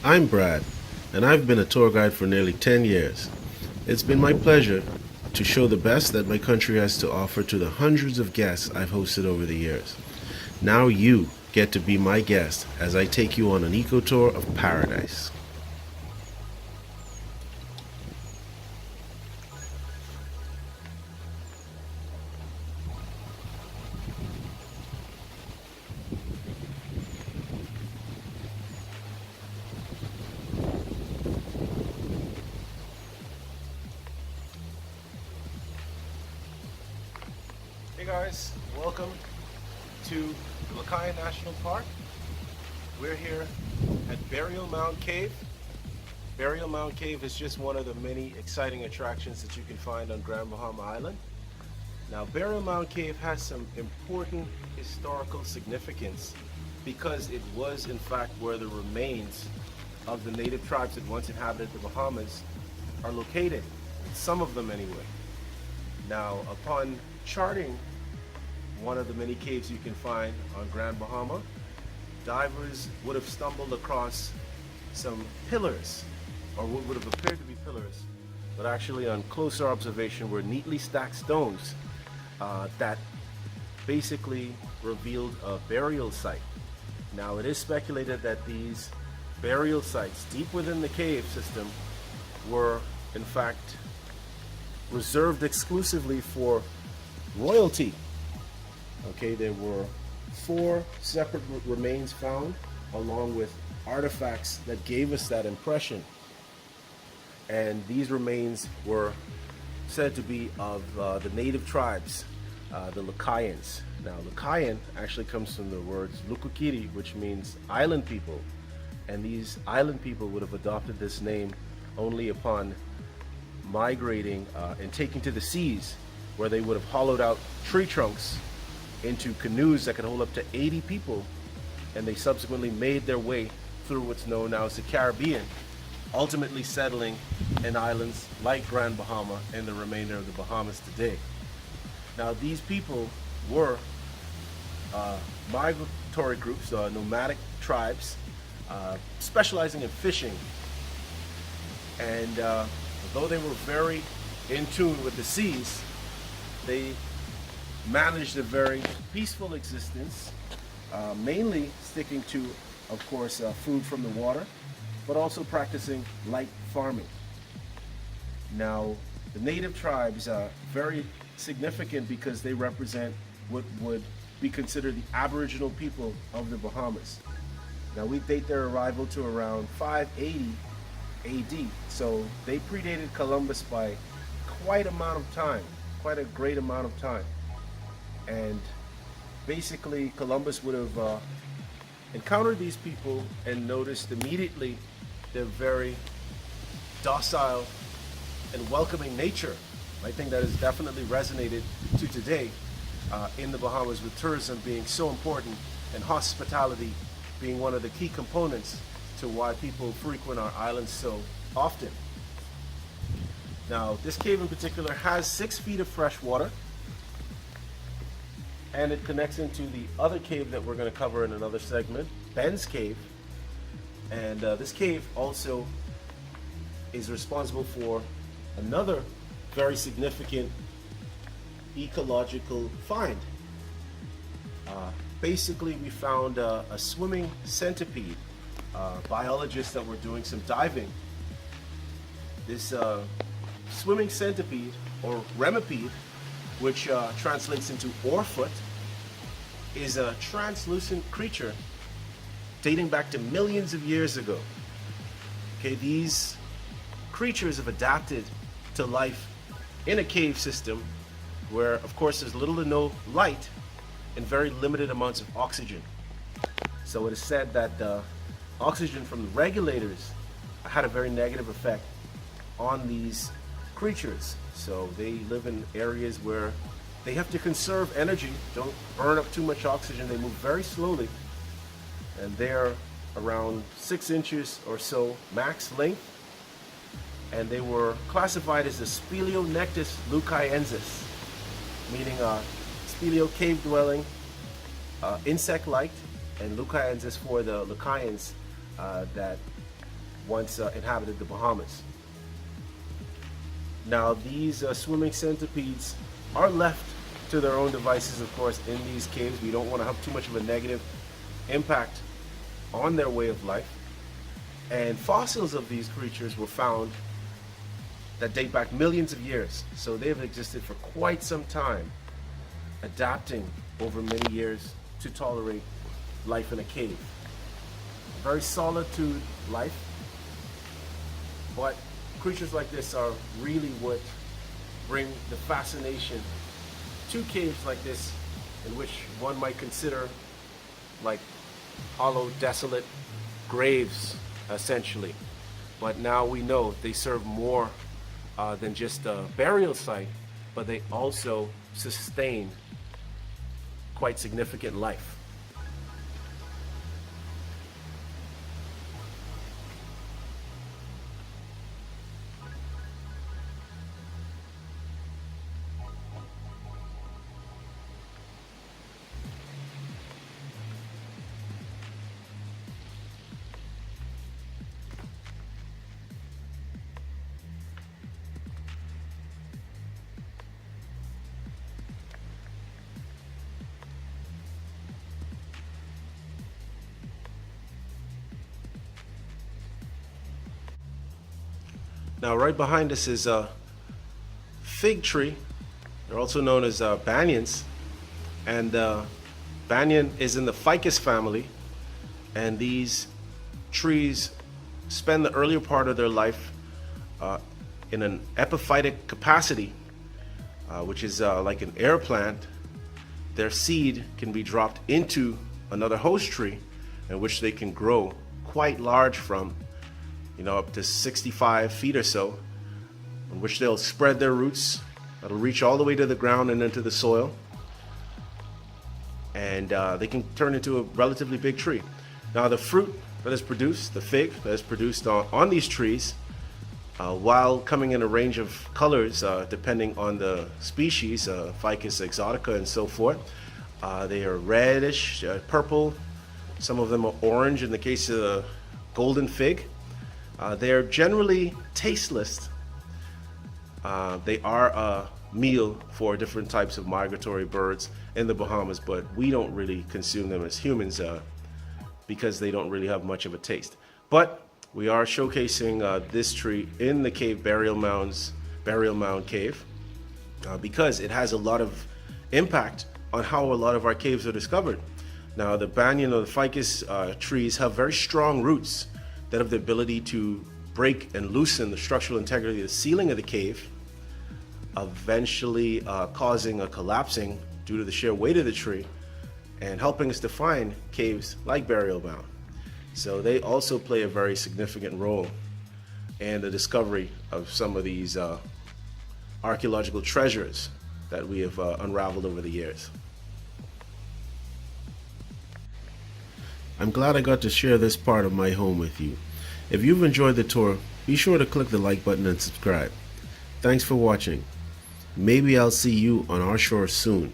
I'm Brad, and I've been a tour guide for nearly 10 years. It's been my pleasure to show the best that my country has to offer to the hundreds of guests I've hosted over the years. Now you get to be my guest as I take you on an eco tour of paradise. Hey guys, welcome to Lucayan National Park. We're here at Burial Mound Cave. Burial Mound Cave is just one of the many exciting attractions that you can find on Grand Bahama Island. Now, Burial Mound Cave has some important historical significance because it was in fact where the remains of the native tribes that once inhabited the Bahamas are located, some of them anyway. Now, upon charting one of the many caves you can find on Grand Bahama, divers would have stumbled across some pillars, or what would have appeared to be pillars, but actually on closer observation were neatly stacked stones that basically revealed a burial site. Now, it is speculated that these burial sites deep within the cave system were in fact reserved exclusively for royalty. Okay, there were 4 separate remains found along with artifacts that gave us that impression. And these remains were said to be of the native tribes, the Lucayans. Now, Lucayan actually comes from the words Lukukiri, which means island people. And these island people would have adopted this name only upon migrating and taking to the seas, where they would have hollowed out tree trunks into canoes that could hold up to 80 people, and they subsequently made their way through what's known now as the Caribbean, ultimately settling in islands like Grand Bahama and the remainder of the Bahamas today. Now, these people were migratory groups, nomadic tribes, specializing in fishing, and although they were very in tune with the seas, they managed a very peaceful existence, mainly sticking to, of course, food from the water, but also practicing light farming. Now, the native tribes are very significant because they represent what would be considered the Aboriginal people of the Bahamas. Now, we date their arrival to around 580 AD, so they predated Columbus by quite a great amount of time. And basically, Columbus would have encountered these people and noticed immediately their very docile and welcoming nature. I think that has definitely resonated to today in the Bahamas, with tourism being so important and hospitality being one of the key components to why people frequent our islands so often. Now, this cave in particular has 6 feet of fresh water, and it connects into the other cave that we're going to cover in another segment, Ben's Cave. And this cave also is responsible for another very significant ecological find. Basically, we found a swimming centipede. Biologists that were doing some diving. This swimming centipede, or remipede, which translates into oarfoot, is a translucent creature dating back to millions of years ago. Okay, these creatures have adapted to life in a cave system where, of course, there's little to no light and very limited amounts of oxygen. So it is said that oxygen from the regulators had a very negative effect on these creatures. So they live in areas where they have to conserve energy, don't burn up too much oxygen. They move very slowly, and they're around 6 inches or so max length, and they were classified as the Speleonectus lucayensis, meaning speleo, cave dwelling, insect-like, and Lucayensis for the Lucayans that once inhabited the Bahamas. Now these swimming centipedes are left to their own devices, of course, in these caves. We don't want to have too much of a negative impact on their way of life. And fossils of these creatures were found that date back millions of years. So they've existed for quite some time, adapting over many years to tolerate life in a cave. Very solitude life, but creatures like this are really what bring the fascination to caves like this, in which one might consider like hollow, desolate graves, essentially. But now we know they serve more than just a burial site, but they also sustain quite significant life. Now right behind us is a fig tree. They're also known as banyans. And banyan is in the ficus family. And these trees spend the earlier part of their life in an epiphytic capacity, which is like an air plant. Their seed can be dropped into another host tree, in which they can grow quite large from, up to 65 feet or so, in which they'll spread their roots. That'll reach all the way to the ground and into the soil. And they can turn into a relatively big tree. Now the fruit that is produced, the fig that is produced on these trees, while coming in a range of colors depending on the species, Ficus exotica and so forth, they are reddish, purple, some of them are orange in the case of the golden fig. They are generally tasteless. They are a meal for different types of migratory birds in the Bahamas, but we don't really consume them as humans because they don't really have much of a taste. But we are showcasing this tree in the cave Burial Mound Cave because it has a lot of impact on how a lot of our caves are discovered. Now the banyan or the ficus trees have very strong roots that have the ability to break and loosen the structural integrity of the ceiling of the cave, eventually causing a collapsing due to the sheer weight of the tree, and helping us to find caves like Burial Mound. So they also play a very significant role in the discovery of some of these archaeological treasures that we have unraveled over the years. I'm glad I got to share this part of my home with you. If you've enjoyed the tour, be sure to click the like button and subscribe. Thanks for watching. Maybe I'll see you on our shore soon.